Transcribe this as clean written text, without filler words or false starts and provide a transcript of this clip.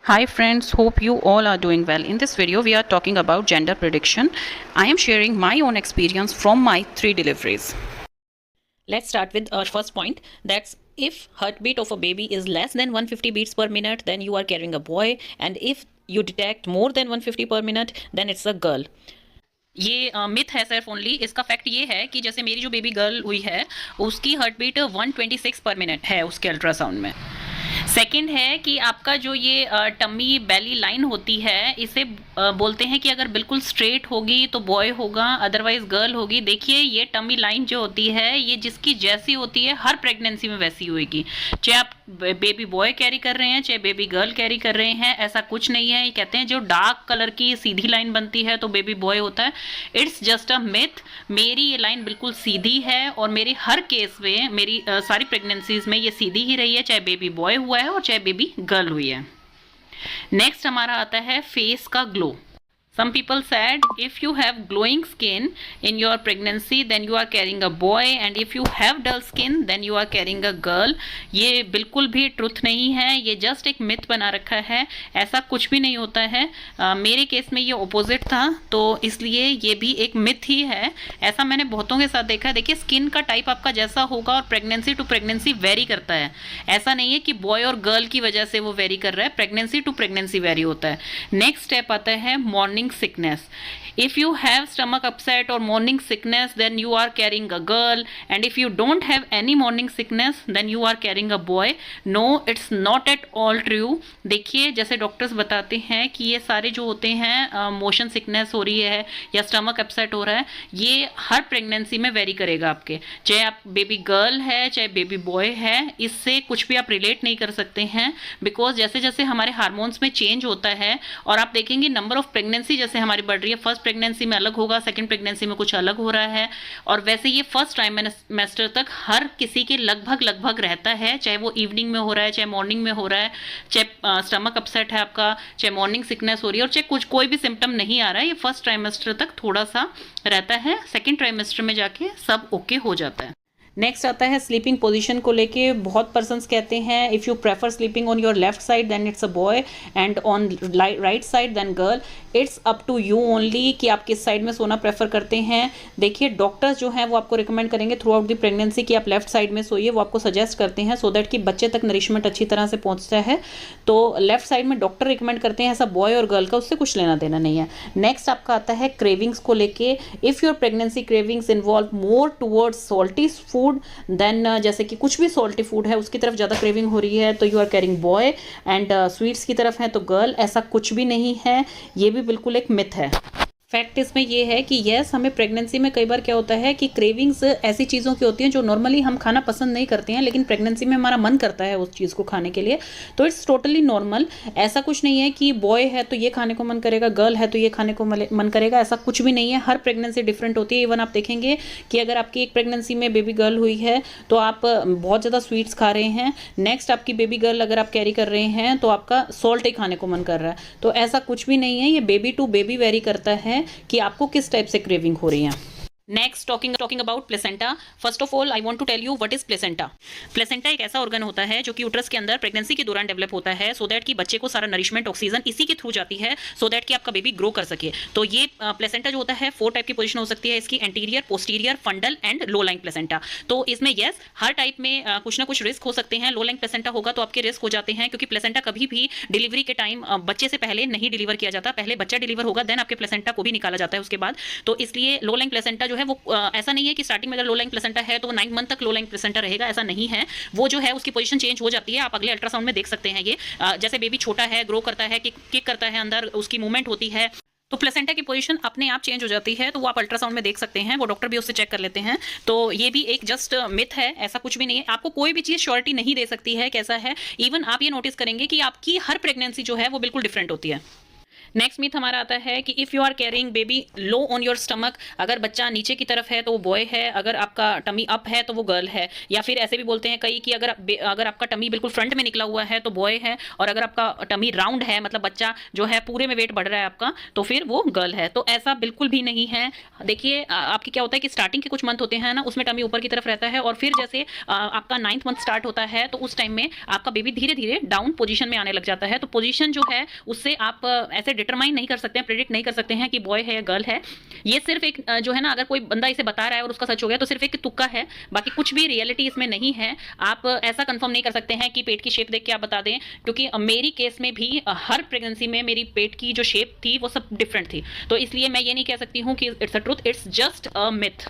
Hi friends, hope you all are doing well. In this video, we are talking about gender prediction. I am sharing my own experience from my 3 deliveries. Let's start with our first point. That's if heartbeat of a baby is less than 150 beats per minute, then you are carrying a boy. And if you detect more than 150 per minute, then it's a girl. ये myth है सिर्फ only. इसका fact ये है कि जैसे मेरी जो बेबी गर्ल हुई है उसकी हार्ट बीट 126 पर मिनट है उसके अल्ट्रासाउंड में। सेकंड है कि आपका जो ये टमी बेली लाइन होती है इसे बोलते हैं कि अगर बिल्कुल स्ट्रेट होगी तो बॉय होगा, अदरवाइज गर्ल होगी। देखिए ये टमी लाइन जो होती है ये जिसकी जैसी होती है हर प्रेगनेंसी में वैसी होगी, चाहे आप बेबी बॉय कैरी कर रहे हैं चाहे बेबी गर्ल कैरी कर रहे हैं, ऐसा कुछ नहीं है। ये कहते हैं जो डार्क कलर की सीधी लाइन बनती है तो बेबी बॉय होता है। It's just a myth. मेरी ये लाइन बिल्कुल सीधी है और मेरी हर केस में मेरी सारी प्रेगनेंसीज में ये सीधी ही रही है, चाहे बेबी बॉय हुआ है और चाहे बेबी गर्ल हुई है। नेक्स्ट हमारा आता है फेस का glow. Some people said if you have glowing skin in your pregnancy then you are carrying a boy and if you have dull skin then you are carrying a girl। ये बिल्कुल भी truth नहीं है, ये just एक myth बना रखा है, ऐसा कुछ भी नहीं होता है। मेरे केस में ये ऑपोजिट था तो इसलिए ये भी एक मिथ ही है। ऐसा मैंने बहुतों के साथ देखा है। देखिए स्किन का टाइप आपका जैसा होगा और प्रेगनेंसी टू प्रेगनेंसी वेरी करता है। ऐसा नहीं है कि बॉय और गर्ल की वजह से वो वेरी कर रहा है, प्रेगनेंसी टू प्रेगनेंसी वेरी होता है। नेक्स्ट स्टेप आता है morning sickness। If you have stomach upset or morning sickness then you are carrying a girl and if you don't have any morning sickness then you are carrying a boy। No, it's not at all true। देखिए जैसे doctors बताते हैं कि ये सारे जो होते हैं मोशन सिकनेस हो रही है या स्टमक अपसेट हो रहा है ये हर प्रेगनेंसी में वेरी करेगा आपके, चाहे आप बेबी गर्ल है चाहे बेबी बॉय है, इससे कुछ भी आप रिलेट नहीं कर सकते हैं। बिकॉज जैसे जैसे हमारे हार्मोन्स में चेंज होता है और आप देखेंगे नंबर ऑफ प्रेगनेंसी जैसे हमारी बढ़ रही है, फर्स्ट प्रेगनेंसी में अलग होगा, सेकंड प्रेगनेंसी में कुछ अलग हो रहा है और वैसे ये फर्स्ट ट्राइमेस्टर तक हर किसी के लगभग लगभग रहता है, चाहे वो इवनिंग में हो रहा है चाहे मॉर्निंग में हो रहा है, चाहे स्टमक अपसेट है आपका, चाहे मॉर्निंग सिकनेस हो रही है और चाहे कुछ कोई भी सिम्टम नहीं आ रहा है, ये फर्स्ट ट्राइमेस्टर तक थोड़ा सा रहता है, सेकेंड ट्राइमेस्टर में जाके सब ओके हो जाता है। नेक्स्ट आता है स्लीपिंग पोजीशन को लेके। बहुत पर्सन्स कहते हैं if you prefer sleeping on your left side then it's a boy and on right side then girl. It's up to you only कि आप किस साइड में सोना प्रेफर करते हैं। देखिए डॉक्टर्स जो हैं वो आपको रिकमेंड करेंगे थ्रू आउट द प्रेगनेंसी कि आप लेफ्ट साइड में सोइए, वो आपको सजेस्ट करते हैं सो दैट कि बच्चे तक नरिशमेंट अच्छी तरह से पहुंचता है। तो लेफ्ट साइड में डॉक्टर रिकमेंड करते हैं, ऐसा बॉय और गर्ल का उससे कुछ लेना देना नहीं है। नेक्स्ट आपका आता है क्रेविंग्स को लेके। If your pregnancy cravings involve more towards salty food then जैसे कि कुछ भी सॉल्टी फूड है उसकी तरफ ज़्यादा क्रेविंग हो रही है तो you are carrying boy and sweets की तरफ है तो गर्ल। ऐसा कुछ भी नहीं है, ये भी बिल्कुल एक मिथ है। फैक्ट इसमें ये है कि यस हमें प्रेगनेंसी में कई बार क्या होता है कि क्रेविंग्स ऐसी चीज़ों की होती हैं जो नॉर्मली हम खाना पसंद नहीं करते हैं लेकिन प्रेगनेंसी में हमारा मन करता है उस चीज़ को खाने के लिए, तो इट्स टोटली नॉर्मल। ऐसा कुछ नहीं है कि बॉय है तो ये खाने को मन करेगा, गर्ल है तो ये खाने को मन करेगा, ऐसा कुछ भी नहीं है। हर प्रेगनेंसी डिफरेंट होती है। इवन आप देखेंगे कि अगर आपकी एक प्रेगनेंसी में बेबी गर्ल हुई है तो आप बहुत ज़्यादा स्वीट्स खा रहे हैं, नेक्स्ट आपकी बेबी गर्ल अगर आप कैरी कर रहे हैं तो आपका सॉल्ट ही खाने को मन कर रहा है, तो ऐसा कुछ भी नहीं है। ये बेबी टू बेबी वेरी करता है कि आपको किस टाइप से क्रेविंग हो रही है। Next talking about placenta. First of all I want to tell you what is placenta. Placenta एक ऐसा ऑर्गन होता है जो कि यूट्रस के अंदर प्रेगनेंसी के दौरान डेवलप होता है सो दैट कि बच्चे को सारा नरिशमेंट ऑक्सीजन इसी के थ्रू जाती है सो दैट कि आपका बेबी ग्रो कर सके। तो ये प्लेसेंटा जो होता है 4 टाइप की पोजीशन हो सकती है इसकी, anterior, posterior, फंडल and low lying placenta. तो इसमें यस हर टाइप में कुछ ना कुछ रिस्क हो सकते हैं। लो लाइंग प्लेसेंटा होगा तो आपके रिस्क हो जाते हैं क्योंकि प्लेसेंटा कभी भी डिलीवरी के टाइम बच्चे से पहले नहीं डिलीवर किया जाता, पहले बच्चा डिलीवर होगा देन आपके प्लेसेंटा को भी निकाला जाता है उसके बाद। तो इसलिए लो लाइंग प्लेसेंटा जो है वो ऐसा नहीं है कि स्टार्टिंग में अगर लो लाइंग प्लेसेंटा है तो 9 मंथ तक लो लाइंग प्लेसेंटा रहेगा, ऐसा नहीं है। वो जो है उसकी पोजीशन चेंज हो जाती है, आप अगले अल्ट्रासाउंड में देख सकते हैं। ये जैसे बेबी छोटा है, ग्रो करता है, किक करता है, अंदर उसकी मूवमेंट होती है तो प्लेसेंटा की पोजीशन अपने आप चेंज हो जाती है, तो वो आप अल्ट्रासाउंड में देख सकते हैं, वो डॉक्टर भी उससे चेक कर लेते हैं। तो ये भी एक जस्ट मिथ है, ऐसा कुछ भी नहीं है। आपको कोई भी चीज़ श्योरिटी नहीं दे सकती है कैसा है। इवन आप ये नोटिस करेंगे कि आपकी हर प्रेगनेंसी जो है वो बिल्कुल डिफरेंट होती है। नेक्स्ट मिथ हमारा आता है कि if you are carrying baby low on your stomach, अगर बच्चा नीचे की तरफ है तो वो बॉय है, अगर आपका टमी अप है तो वो गर्ल है। या फिर ऐसे भी बोलते हैं कई कि अगर आपका टमी बिल्कुल फ्रंट में निकला हुआ है तो बॉय है, और अगर आपका टमी राउंड है, मतलब बच्चा जो है पूरे में वेट बढ़ रहा है आपका, तो फिर वो गर्ल है। तो ऐसा बिल्कुल भी नहीं है। देखिए आपकी क्या होता है कि स्टार्टिंग के कुछ मंथ होते हैं ना, उसमें टमी ऊपर की तरफ रहता है, और फिर जैसे आपका 9th मंथ स्टार्ट होता है तो उस टाइम में आपका बेबी धीरे धीरे डाउन पोजीशन में आने लग जाता है। तो पोजीशन जो है उससे आप ऐसे डिटरमाइन नहीं कर सकते हैं, प्रेडिक्ट नहीं कर सकते हैं कि बॉय है या गर्ल है। ये सिर्फ एक जो है ना, अगर कोई बंदा इसे बता रहा है और उसका सच हो गया तो सिर्फ एक तुक्का है, बाकी कुछ भी रियलिटी इसमें नहीं है। आप ऐसा कंफर्म नहीं कर सकते हैं कि पेट की शेप देख के आप बता दें, क्योंकि मेरी केस में भी हर प्रेगनेंसी में मेरी पेट की जो शेप थी वो सब डिफरेंट थी। तो इसलिए मैं ये नहीं कह सकती हूँ कि it's a truth, it's just a myth.